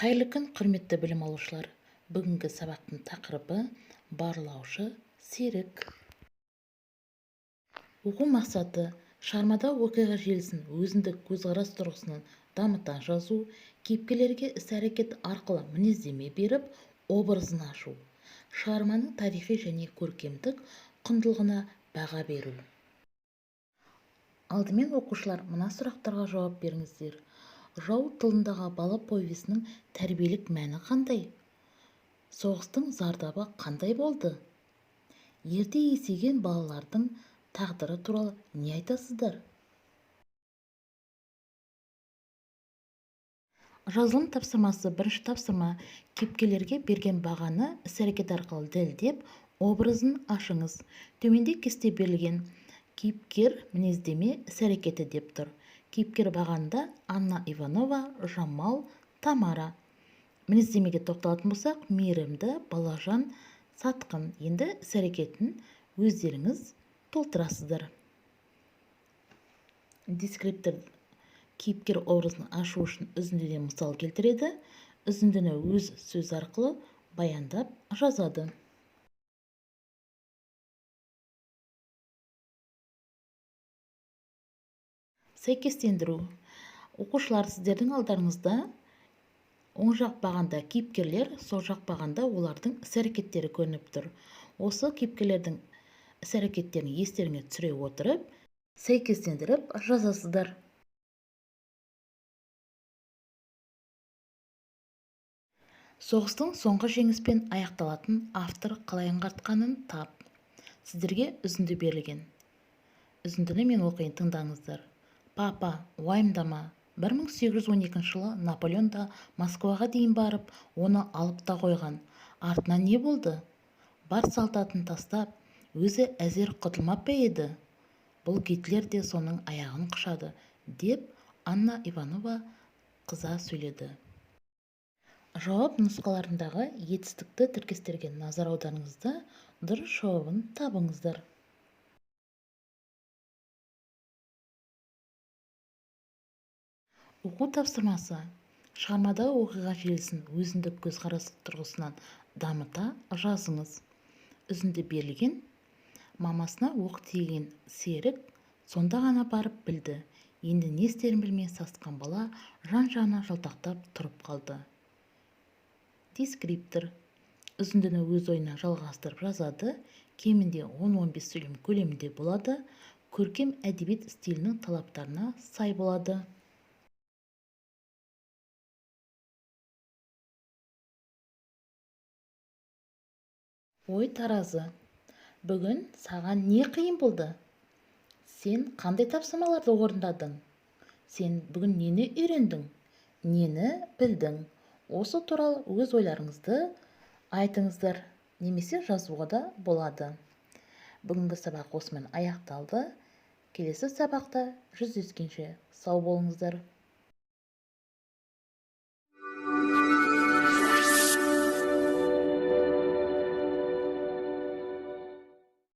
Қайырлы күн, құрметті білім алушылар. Бүгінгі сабақтың тақырыбы барлаушы серік. Оқу мақсаты шығармада оқиға желісін өзіндік көзқарас тұрғысынан дамыта жазу, кейіпкерлерге іс-әрекет арқылы мінездеме беріп, образын ашу, шығарманың тарихи және көркемдік құндылығына баға беру. Алдымен оқушылар мына сұрақтарға жауап беріңіздер. Жау тылындағы бала повесінің тәрбиелік мәні қандай? Соғыстың зардабы қандай болды? Ерте есейген балалардың тағдыры туралы не айтасыздар? Жазылым тапсырмасы. Бірінші тапсырма. Кейіпкерлерге берген бағаны іс-әрекет арқылы дәлелдеп, образын ашыңыз. Төменде кесте берілген кейіпкер мінездеме іс-әрекеті деп тұр. Кейіпкер бағанында Анна Иванова, Жамал, Тамара. Мінездемеге тоқталатын болсақ, мейірімді, балажан, сатқын. Енді іс-әрекетін өздеріңіз толтырасыздар. Дескриптор кейіпкер образын ашу үшін үзіндіден мысал келтіреді. Үзіндіні өз сөз арқылы баяндап жазады. Сәйкестендіру. Оқушылар, сіздердің алдарыңызда оң жақ бағанда кейіпкерлер, сол жақ бағанда олардың іс-әрекеттері көрініп тұр. Осы кейіпкерлердің іс-әрекеттерін естеріңе түсіре отырып, сәйкестендіріп жазасыздар. Соғыстың соңғы жеңіспен аяқталатын автор қалай аңғартқанын тап. Сіздерге үзінді берілген. Үзіндіні мен оқиын, тыңдаңыздар. Папа, уайымдама. 1812 жылы Наполеон да Москваға дейін барып, оны алып та қойған. Артынан не болды? Бар солдатын тастап, өзі әзер құтылмап па еді? Бұл Гитлер де соның аяғын құшады, деп Анна Иванова қыза сөйледі. Жауап нұсқаларындағы етістікті тіркестерге назар аударыңызда, дұрыс жауабын табыңыздар. Оқу тапсырмасы. Шығармада оқиға желісін өзіндік көзқарас тұрғысынан дамыта жазыңыз. Үзінді берілген. Мамасына оқ тиген серік сонда ғана барып білді. Енді не істерін білмей сасқан бала жан-жағына жалтақтап тұрып қалды. Дескриптор. Үзіндіні өз ойына жалғастырып жазады. Кемінде 10-15 сөйлем көлемінде болады. Көркем әдебиет стилінің талаптарына сай болады. Ой таразы. Бүгін саған не қиын болды? Сен қандай тапсырмаларды орындадың? Сен бүгін нені үйрендің? Нені білдің? Осы туралы өз ойларыңызды айтыңыздар, немесе жазуға да болады. Бүгінгі сабақ осымен аяқталды. Келесі сабақта жүздескенше сау болыңыздар.